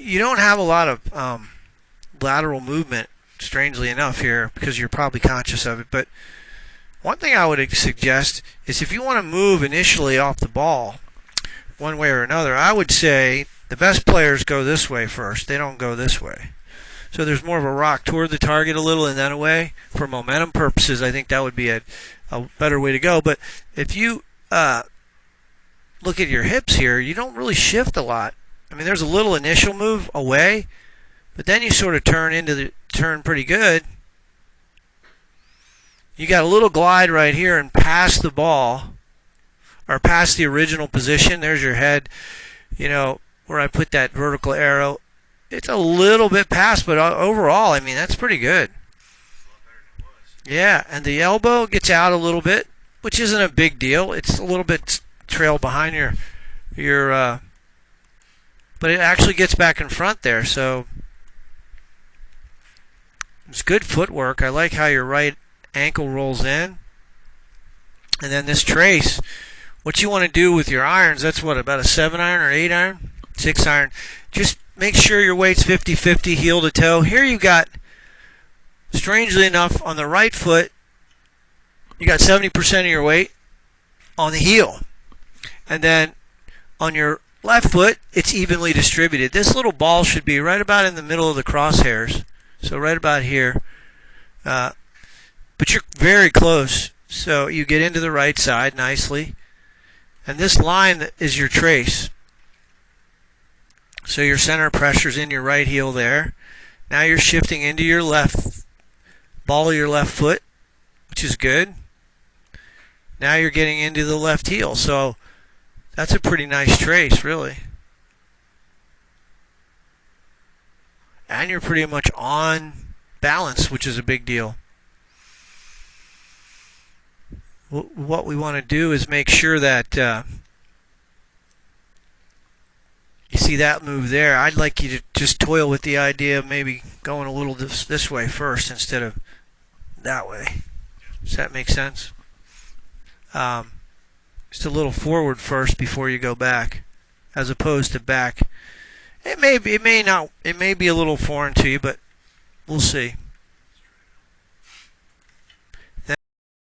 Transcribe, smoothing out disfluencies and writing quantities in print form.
you don't have a lot of lateral movement, strangely enough, here, because you're probably conscious of it. But one thing I would suggest is if you want to move initially off the ball, one way or another, I would say the best players go this way first. They don't go this way. So there's more of a rock toward the target a little and then away. For momentum purposes, I think that would be a better way to go. But if you look at your hips here, you don't really shift a lot. I mean, there's a little initial move away, but then you sort of turn pretty good. You got a little glide right here and pass the ball, or past the original position. There's your head, where I put that vertical arrow. It's a little bit past, but overall, I mean, that's pretty good. Yeah, and the elbow gets out a little bit, which isn't a big deal. It's a little bit trailed behind your but it actually gets back in front there, so it's good footwork. I like how your right ankle rolls in. And then this trace, what you want to do with your irons, that's what, about a 7 iron or 8 iron? 6 iron. Just make sure your weight's 50-50 heel to toe. Here you got, strangely enough, on the right foot, you got 70% of your weight on the heel. And then on your left foot, it's evenly distributed. This little ball should be right about in the middle of the crosshairs. So right about here. But you're very close. So you get into the right side nicely. And this line is your trace. So your center of pressure's in your right heel there. Now you're shifting into your left ball of your left foot, which is good. Now you're getting into the left heel. So that's a pretty nice trace, really. And you're pretty much on balance, which is a big deal. What we want to do is make sure that you see that move there. I'd like you to just toil with the idea of maybe going a little this way first instead of that way. Does that make sense? Just a little forward first before you go back, as opposed to back. It may be a little foreign to you, but we'll see.